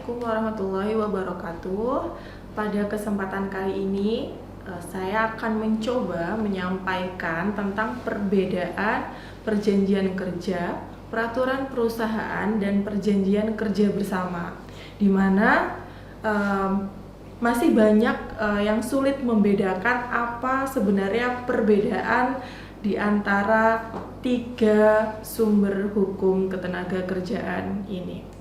Assalamualaikum warahmatullahi wabarakatuh. Pada kesempatan kali ini, saya akan mencoba menyampaikan tentang perbedaan perjanjian kerja, peraturan perusahaan, dan perjanjian kerja bersama, di mana masih banyak yang sulit membedakan apa sebenarnya perbedaan di antara tiga sumber hukum ketenagakerjaan ini.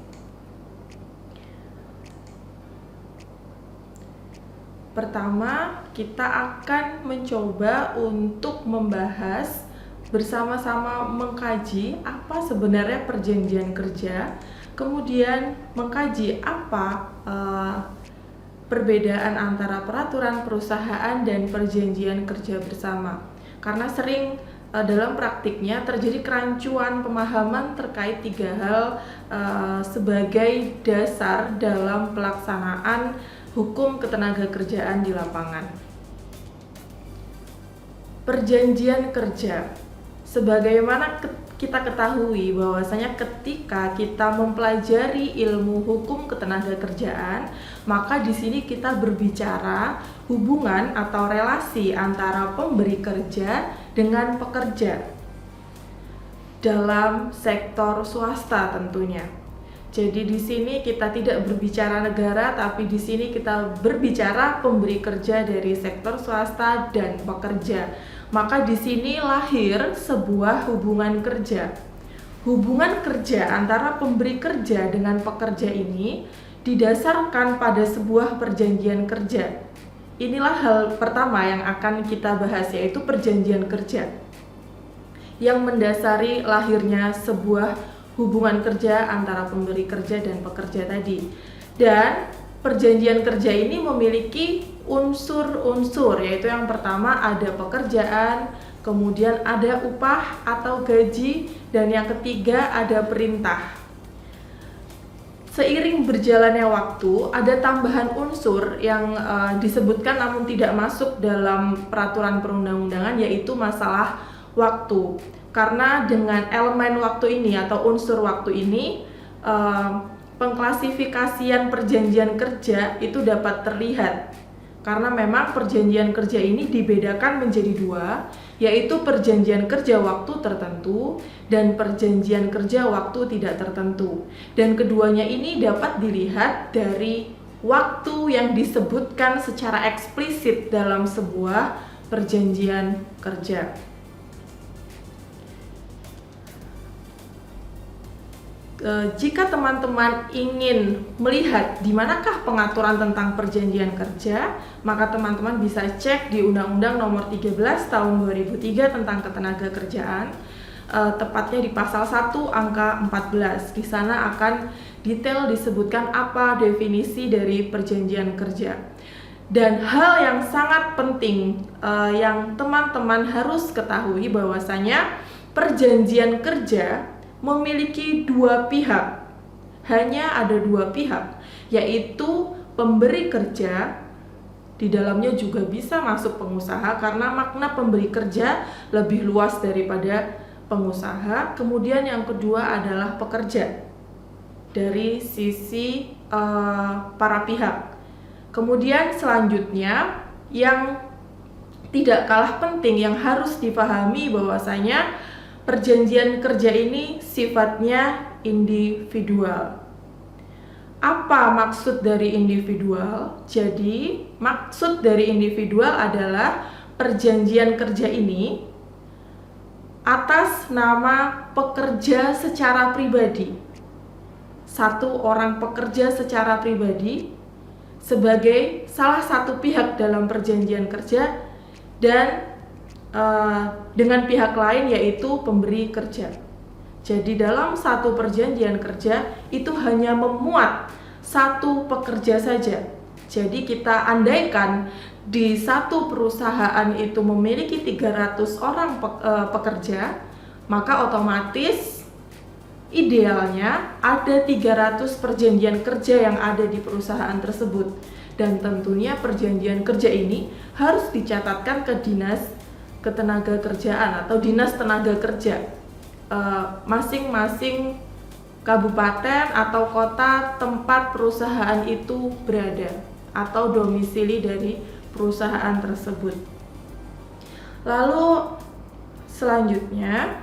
Pertama, kita akan mencoba untuk membahas bersama-sama mengkaji apa sebenarnya perjanjian kerja, kemudian mengkaji apa perbedaan antara peraturan perusahaan dan perjanjian kerja bersama. Karena sering dalam praktiknya terjadi kerancuan pemahaman terkait tiga hal sebagai dasar dalam pelaksanaan hukum ketenagakerjaan di lapangan. Perjanjian kerja. Sebagaimana kita ketahui bahwasanya ketika kita mempelajari ilmu hukum ketenagakerjaan, maka di sini kita berbicara hubungan atau relasi antara pemberi kerja dengan pekerja dalam sektor swasta tentunya. Jadi di sini kita tidak berbicara negara, tapi di sini kita berbicara pemberi kerja dari sektor swasta dan pekerja. Maka di sini lahir sebuah hubungan kerja. Hubungan kerja antara pemberi kerja dengan pekerja ini didasarkan pada sebuah perjanjian kerja. Inilah hal pertama yang akan kita bahas, yaitu perjanjian kerja, yang mendasari lahirnya sebuah hubungan kerja antara pemberi kerja dan pekerja tadi. Dan perjanjian kerja ini memiliki unsur-unsur, yaitu yang pertama ada pekerjaan, kemudian ada upah atau gaji, dan yang ketiga ada perintah. Seiring berjalannya waktu, ada tambahan unsur yang disebutkan namun tidak masuk dalam peraturan perundang-undangan, yaitu masalah waktu. Karena dengan elemen waktu ini atau unsur waktu ini, pengklasifikasian perjanjian kerja itu dapat terlihat. Karena memang perjanjian kerja ini dibedakan menjadi dua, yaitu perjanjian kerja waktu tertentu dan perjanjian kerja waktu tidak tertentu. Dan keduanya ini dapat dilihat dari waktu yang disebutkan secara eksplisit dalam sebuah perjanjian kerja. Jika teman-teman ingin melihat di manakah pengaturan tentang perjanjian kerja, maka teman-teman bisa cek di Undang-Undang Nomor 13 Tahun 2003 tentang Ketenagakerjaan, tepatnya di pasal 1 angka 14. Di sana akan detail disebutkan apa definisi dari perjanjian kerja. Dan hal yang sangat penting yang teman-teman harus ketahui bahwasanya perjanjian kerja memiliki dua pihak. Hanya ada dua pihak, yaitu pemberi kerja, di dalamnya juga bisa masuk pengusaha karena makna pemberi kerja lebih luas daripada pengusaha. Kemudian yang kedua adalah pekerja dari sisi para pihak. Kemudian selanjutnya yang tidak kalah penting yang harus dipahami bahwasanya perjanjian kerja ini sifatnya individual. Apa maksud dari individual? Jadi, maksud dari individual adalah perjanjian kerja ini atas nama pekerja secara pribadi. Satu orang pekerja secara pribadi sebagai salah satu pihak dalam perjanjian kerja dan dengan pihak lain yaitu pemberi kerja. Jadi dalam satu perjanjian kerja itu hanya memuat satu pekerja saja. Jadi kita andaikan di satu perusahaan itu memiliki 300 orang pekerja, maka otomatis idealnya ada 300 perjanjian kerja yang ada di perusahaan tersebut. Dan tentunya perjanjian kerja ini harus dicatatkan ke Dinas Ketenagakerjaan atau Dinas Tenaga Kerja masing-masing kabupaten atau kota tempat perusahaan itu berada atau domisili dari perusahaan tersebut. Lalu selanjutnya,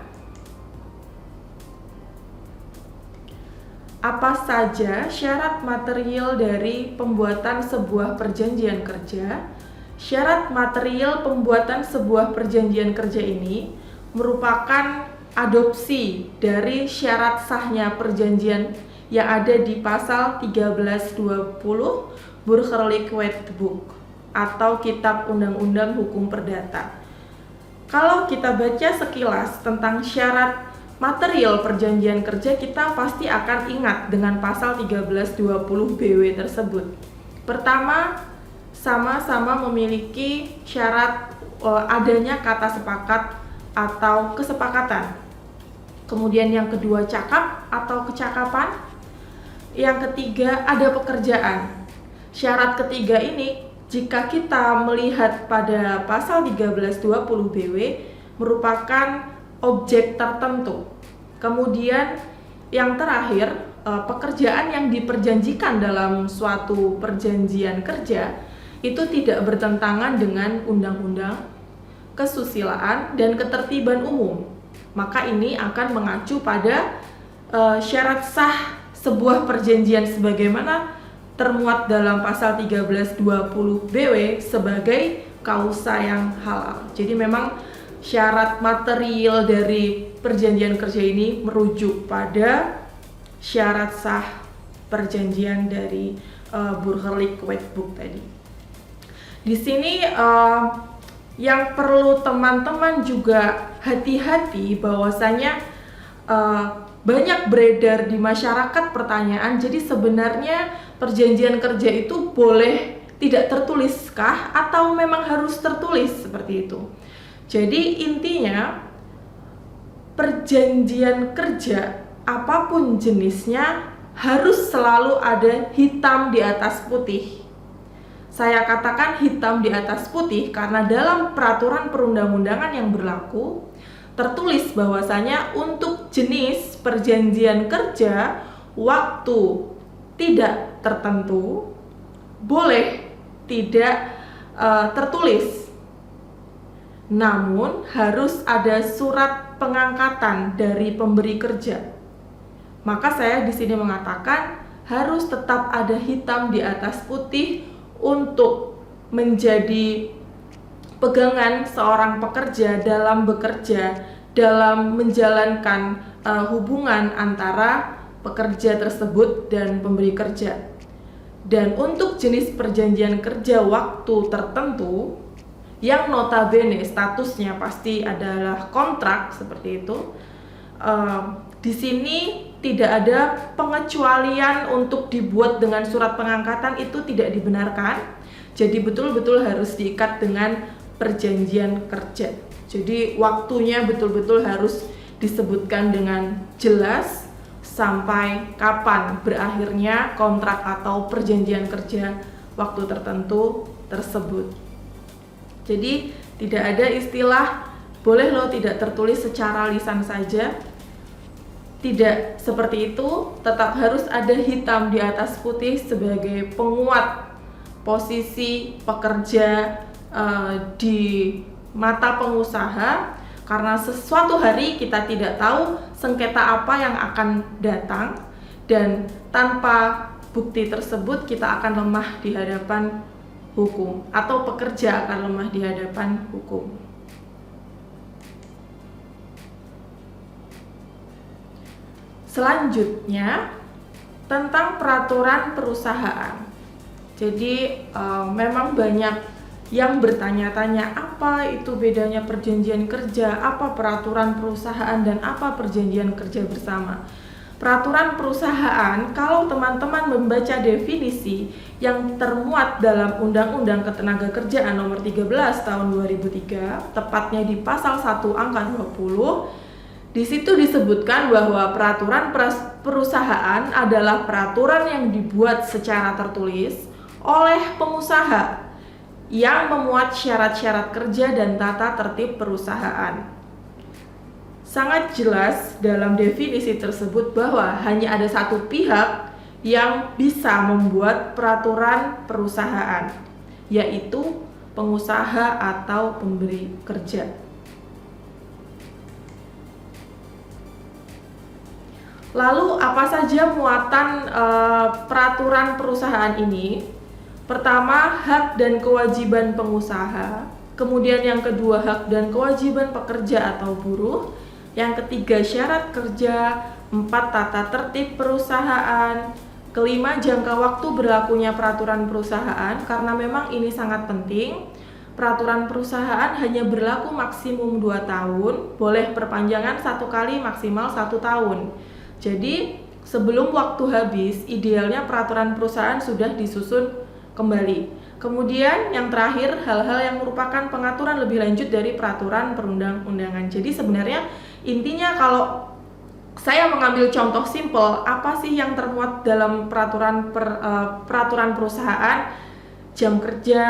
apa saja syarat material dari pembuatan sebuah perjanjian kerja? Syarat material pembuatan sebuah perjanjian kerja ini merupakan adopsi dari syarat sahnya perjanjian yang ada di pasal 1320 Burgerlijk Wetboek atau Kitab Undang-Undang Hukum Perdata. Kalau kita baca sekilas tentang syarat material perjanjian kerja, kita pasti akan ingat dengan pasal 1320 BW tersebut. Pertama, sama-sama memiliki syarat adanya kata sepakat atau kesepakatan. Kemudian yang kedua, cakap atau kecakapan. Yang ketiga, ada pekerjaan. Syarat ketiga ini, jika kita melihat pada pasal 1320 BW, merupakan objek tertentu. Kemudian yang terakhir, pekerjaan yang diperjanjikan dalam suatu perjanjian kerja itu tidak bertentangan dengan undang-undang, kesusilaan, dan ketertiban umum. Maka ini akan mengacu pada syarat sah sebuah perjanjian sebagaimana termuat dalam pasal 1320 BW sebagai kausa yang halal. Jadi memang syarat material dari perjanjian kerja ini merujuk pada syarat sah perjanjian dari Burgerlijk Wetboek tadi. Di sini yang perlu teman-teman juga hati-hati bahwasanya banyak beredar di masyarakat pertanyaan, jadi sebenarnya perjanjian kerja itu boleh tidak tertuliskah atau memang harus tertulis seperti itu? Jadi intinya perjanjian kerja apapun jenisnya harus selalu ada hitam di atas putih. Saya katakan hitam di atas putih karena dalam peraturan perundang-undangan yang berlaku tertulis bahwasanya untuk jenis perjanjian kerja waktu tidak tertentu boleh tidak tertulis, namun harus ada surat pengangkatan dari pemberi kerja. Maka saya di sini mengatakan harus tetap ada hitam di atas putih untuk menjadi pegangan seorang pekerja dalam bekerja, dalam menjalankan hubungan antara pekerja tersebut dan pemberi kerja. Dan untuk jenis perjanjian kerja waktu tertentu yang notabene statusnya pasti adalah kontrak seperti itu, di sini tidak ada pengecualian untuk dibuat dengan surat pengangkatan, itu tidak dibenarkan. Jadi betul-betul harus diikat dengan perjanjian kerja. Jadi waktunya betul-betul harus disebutkan dengan jelas sampai kapan berakhirnya kontrak atau perjanjian kerja waktu tertentu tersebut. Jadi tidak ada istilah boleh lo tidak tertulis secara lisan saja. Tidak seperti itu, tetap harus ada hitam di atas putih sebagai penguat posisi pekerja di mata pengusaha, karena sesuatu hari kita tidak tahu sengketa apa yang akan datang, dan tanpa bukti tersebut kita akan lemah di hadapan hukum atau pekerja akan lemah di hadapan hukum. Selanjutnya tentang peraturan perusahaan. Jadi memang banyak yang bertanya-tanya apa itu bedanya perjanjian kerja, apa peraturan perusahaan, dan apa perjanjian kerja bersama. Peraturan perusahaan, kalau teman-teman membaca definisi yang termuat dalam Undang-Undang Ketenagakerjaan Nomor 13 Tahun 2003, tepatnya di pasal 1 angka 20, di situ disebutkan bahwa peraturan perusahaan adalah peraturan yang dibuat secara tertulis oleh pengusaha yang memuat syarat-syarat kerja dan tata tertib perusahaan. sangat jelas dalam definisi tersebut bahwa hanya ada satu pihak yang bisa membuat peraturan perusahaan, yaitu pengusaha atau pemberi kerja. Lalu apa saja muatan peraturan perusahaan ini? Pertama, hak dan kewajiban pengusaha. Kemudian yang kedua, hak dan kewajiban pekerja atau buruh. Yang ketiga, syarat kerja. 4, tata tertib perusahaan. Kelima, jangka waktu berlakunya peraturan perusahaan, karena memang ini sangat penting. Peraturan perusahaan hanya berlaku maksimum 2 tahun, boleh perpanjangan 1 kali maksimal 1 tahun. Jadi sebelum waktu habis, idealnya peraturan perusahaan sudah disusun kembali. Kemudian yang terakhir, hal-hal yang merupakan pengaturan lebih lanjut dari peraturan perundang-undangan. Jadi sebenarnya intinya kalau saya mengambil contoh simpel, apa sih yang termuat dalam peraturan perusahaan? Jam kerja,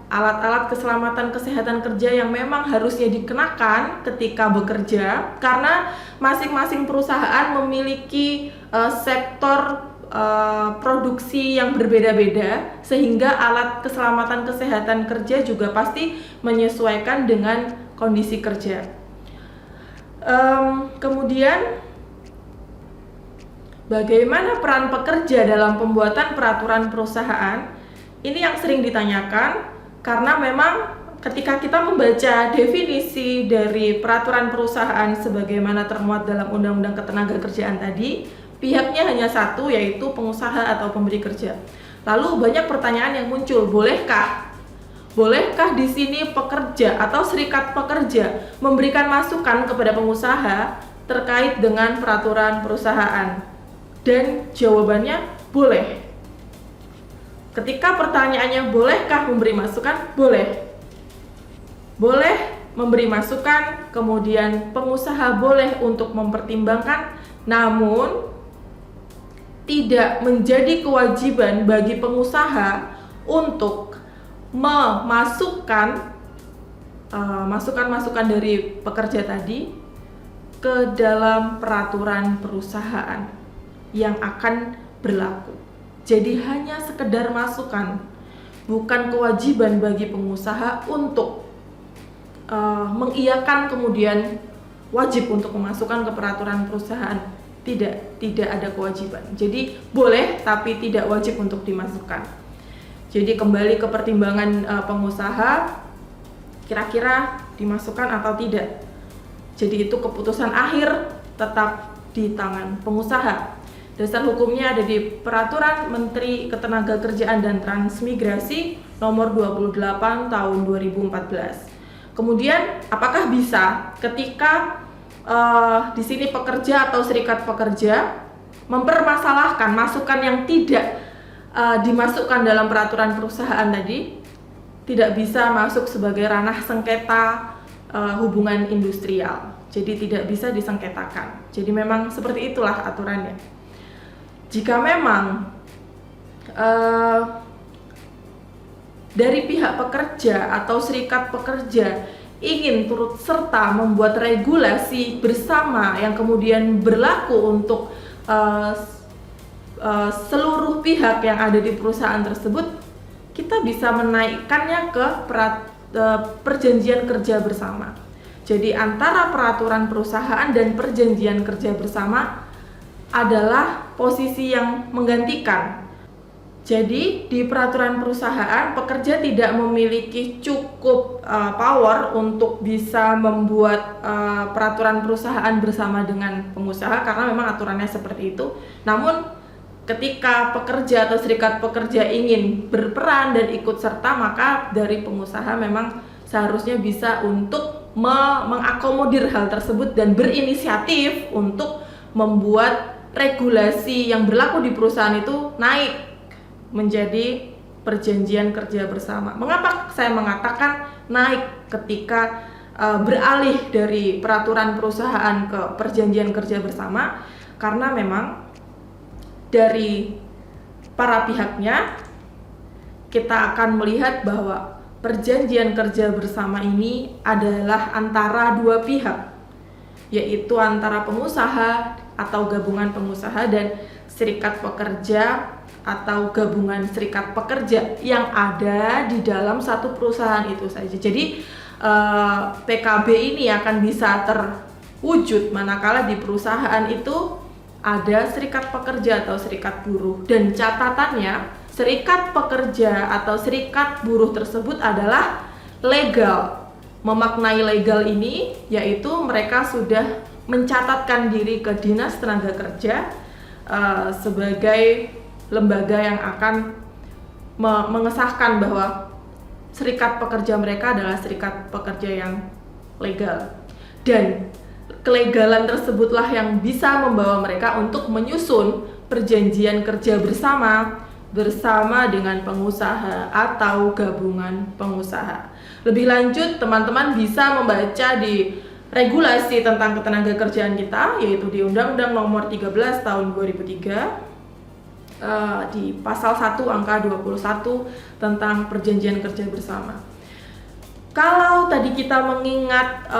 alat-alat keselamatan kesehatan kerja yang memang harusnya dikenakan ketika bekerja, karena masing-masing perusahaan memiliki sektor produksi yang berbeda-beda, sehingga alat keselamatan kesehatan kerja juga pasti menyesuaikan dengan kondisi kerja. Kemudian bagaimana peran pekerja dalam pembuatan peraturan perusahaan? Ini yang sering ditanyakan, karena memang ketika kita membaca definisi dari peraturan perusahaan sebagaimana termuat dalam Undang-Undang Ketenagakerjaan tadi, pihaknya hanya satu, yaitu pengusaha atau pemberi kerja. Lalu banyak pertanyaan yang muncul, bolehkah di sini pekerja atau serikat pekerja memberikan masukan kepada pengusaha terkait dengan peraturan perusahaan? Dan jawabannya boleh. Ketika pertanyaannya bolehkah memberi masukan? Boleh. Boleh memberi masukan, kemudian pengusaha boleh untuk mempertimbangkan, namun tidak menjadi kewajiban bagi pengusaha untuk memasukkan masukan-masukan dari pekerja tadi ke dalam peraturan perusahaan yang akan berlaku. Jadi hanya sekedar masukan, bukan kewajiban bagi pengusaha untuk mengiyakan kemudian wajib untuk memasukkan ke peraturan perusahaan. Tidak ada kewajiban. Jadi boleh tapi tidak wajib untuk dimasukkan. Jadi kembali ke pertimbangan pengusaha, kira-kira dimasukkan atau tidak. Jadi itu keputusan akhir tetap di tangan pengusaha. Dasar hukumnya ada di Peraturan Menteri Ketenagakerjaan dan Transmigrasi nomor 28 tahun 2014. Kemudian apakah bisa ketika di sini pekerja atau serikat pekerja mempermasalahkan masukan yang tidak dimasukkan dalam peraturan perusahaan tadi? Tidak bisa masuk sebagai ranah sengketa hubungan industrial. Jadi tidak bisa disengketakan. Jadi memang seperti itulah aturannya. Jika memang dari pihak pekerja atau serikat pekerja ingin turut serta membuat regulasi bersama yang kemudian berlaku untuk seluruh pihak yang ada di perusahaan tersebut, kita bisa menaikkannya ke perjanjian kerja bersama. Jadi antara peraturan perusahaan dan perjanjian kerja bersama adalah posisi yang menggantikan. Jadi di peraturan perusahaan, pekerja tidak memiliki cukup power untuk bisa membuat peraturan perusahaan bersama dengan pengusaha, karena memang aturannya seperti itu. Namun ketika pekerja atau serikat pekerja ingin berperan dan ikut serta, maka dari pengusaha memang seharusnya bisa untuk mengakomodir hal tersebut dan berinisiatif untuk membuat regulasi yang berlaku di perusahaan itu naik menjadi perjanjian kerja bersama. Mengapa saya mengatakan naik ketika beralih dari peraturan perusahaan ke perjanjian kerja bersama? Karena memang dari para pihaknya kita akan melihat bahwa perjanjian kerja bersama ini adalah antara dua pihak. yaitu antara pengusaha atau gabungan pengusaha dan serikat pekerja atau gabungan serikat pekerja yang ada di dalam satu perusahaan itu saja. Jadi PKB ini akan bisa terwujud manakala di perusahaan itu ada serikat pekerja atau serikat buruh, dan catatannya serikat pekerja atau serikat buruh tersebut adalah legal. Memaknai legal ini yaitu mereka sudah mencatatkan diri ke Dinas Tenaga Kerja sebagai lembaga yang akan mengesahkan bahwa serikat pekerja mereka adalah serikat pekerja yang legal, dan kelegalan tersebutlah yang bisa membawa mereka untuk menyusun perjanjian kerja bersama dengan pengusaha atau gabungan pengusaha. Lebih lanjut, teman-teman bisa membaca di regulasi tentang ketenagakerjaan kita, yaitu di Undang-Undang Nomor 13 Tahun 2003 di pasal 1 angka 21 tentang perjanjian kerja bersama. Kalau tadi kita mengingat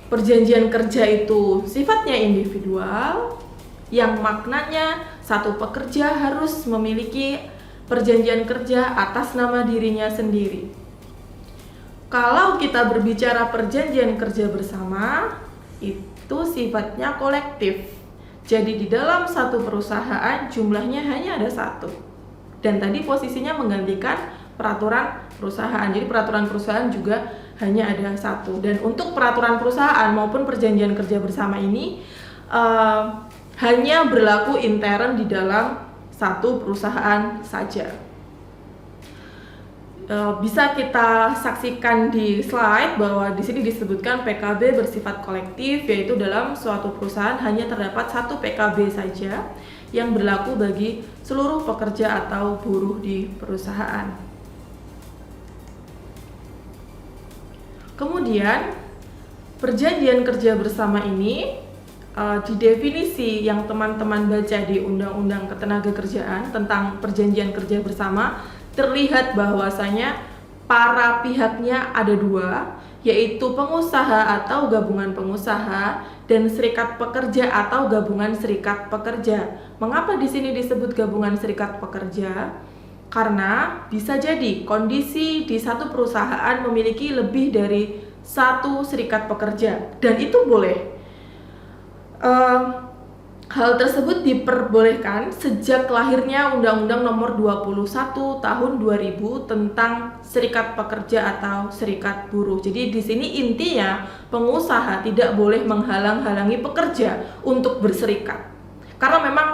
perjanjian kerja itu sifatnya individual, yang maknanya satu pekerja harus memiliki perjanjian kerja atas nama dirinya sendiri. Kalau kita berbicara perjanjian kerja bersama, itu sifatnya kolektif. Jadi di dalam satu perusahaan jumlahnya hanya ada satu. Dan tadi posisinya menggantikan peraturan perusahaan. Jadi peraturan perusahaan juga hanya ada satu. Dan untuk peraturan perusahaan maupun perjanjian kerja bersama ini hanya berlaku intern di dalam satu perusahaan saja. Bisa kita saksikan di slide bahwa di sini disebutkan PKB bersifat kolektif, yaitu dalam suatu perusahaan hanya terdapat satu PKB saja yang berlaku bagi seluruh pekerja atau buruh di perusahaan. Kemudian perjanjian kerja bersama ini di definisi yang teman-teman baca di Undang-Undang Ketenagakerjaan tentang perjanjian kerja bersama, terlihat bahwasanya para pihaknya ada dua, yaitu pengusaha atau gabungan pengusaha dan serikat pekerja atau gabungan serikat pekerja. Mengapa di sini disebut gabungan serikat pekerja? Karena bisa jadi kondisi di satu perusahaan memiliki lebih dari satu serikat pekerja, dan itu boleh. Hal tersebut diperbolehkan sejak lahirnya Undang-Undang Nomor 21 Tahun 2000 tentang serikat pekerja atau serikat buruh. Jadi di sini intinya pengusaha tidak boleh menghalang-halangi pekerja untuk berserikat. Karena memang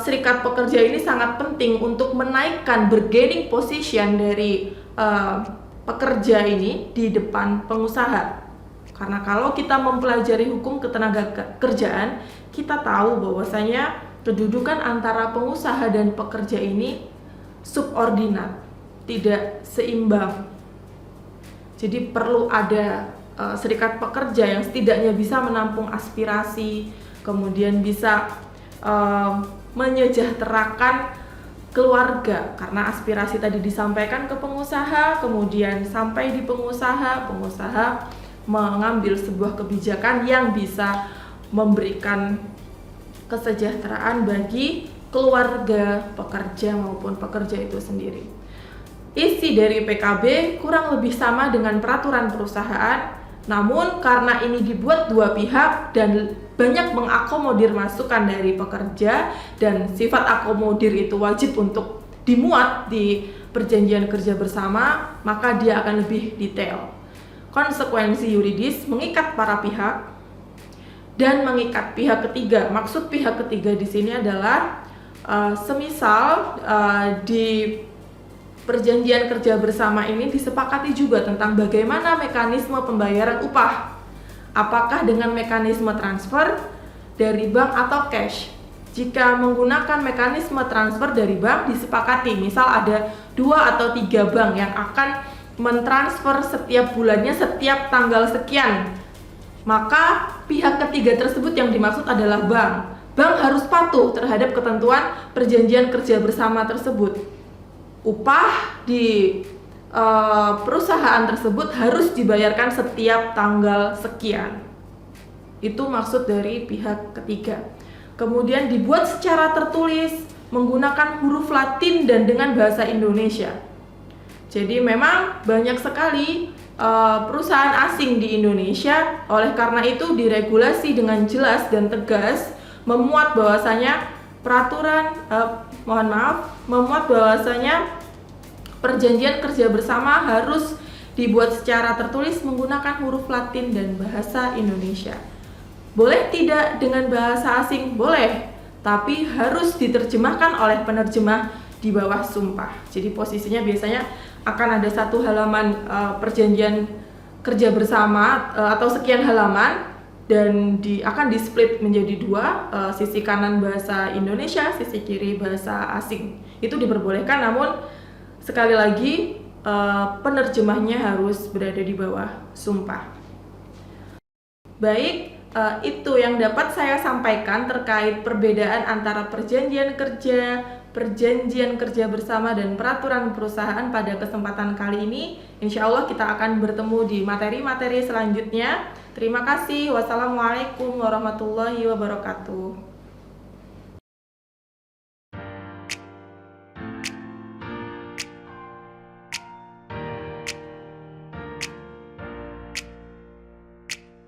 serikat pekerja ini sangat penting untuk menaikkan bargaining position dari pekerja ini di depan pengusaha. Karena kalau kita mempelajari hukum ketenagakerjaan, kita tahu bahwasanya kedudukan antara pengusaha dan pekerja ini subordinat, tidak seimbang. Jadi perlu ada serikat pekerja yang setidaknya bisa menampung aspirasi, kemudian bisa menyejahterakan keluarga, karena aspirasi tadi disampaikan ke pengusaha, kemudian sampai di pengusaha mengambil sebuah kebijakan yang bisa memberikan kesejahteraan bagi keluarga pekerja maupun pekerja itu sendiri. Isi dari PKB kurang lebih sama dengan peraturan perusahaan, namun karena ini dibuat dua pihak dan banyak mengakomodir masukan dari pekerja, dan sifat akomodir itu wajib untuk dimuat di perjanjian kerja bersama, maka dia akan lebih detail. Konsekuensi yuridis mengikat para pihak dan mengikat pihak ketiga. Maksud pihak ketiga di sini adalah semisal di perjanjian kerja bersama ini disepakati juga tentang bagaimana mekanisme pembayaran upah. Apakah dengan mekanisme transfer dari bank atau cash? Jika menggunakan mekanisme transfer dari bank disepakati, misal ada 2 atau 3 bank yang akan mentransfer setiap bulannya setiap tanggal sekian, maka pihak ketiga tersebut yang dimaksud adalah bank. Bank harus patuh terhadap ketentuan perjanjian kerja bersama tersebut. Upah di perusahaan tersebut harus dibayarkan setiap tanggal sekian. Itu maksud dari pihak ketiga. Kemudian dibuat secara tertulis menggunakan huruf Latin dan dengan bahasa Indonesia. Jadi memang banyak sekali perusahaan asing di Indonesia, oleh karena itu diregulasi dengan jelas dan tegas, memuat bahwasanya memuat bahwasanya perjanjian kerja bersama harus dibuat secara tertulis menggunakan huruf Latin dan bahasa Indonesia. Boleh tidak dengan bahasa asing? Boleh, tapi harus diterjemahkan oleh penerjemah di bawah sumpah. Jadi posisinya biasanya akan ada satu halaman perjanjian kerja bersama atau sekian halaman, dan akan di-split menjadi dua, sisi kanan bahasa Indonesia, sisi kiri bahasa asing. Itu diperbolehkan, namun sekali lagi penerjemahnya harus berada di bawah sumpah. Baik, itu yang dapat saya sampaikan terkait perbedaan antara perjanjian kerja bersama dan peraturan perusahaan pada kesempatan kali ini. Insya Allah kita akan bertemu di materi-materi selanjutnya. Terima kasih. Wassalamualaikum warahmatullahi wabarakatuh.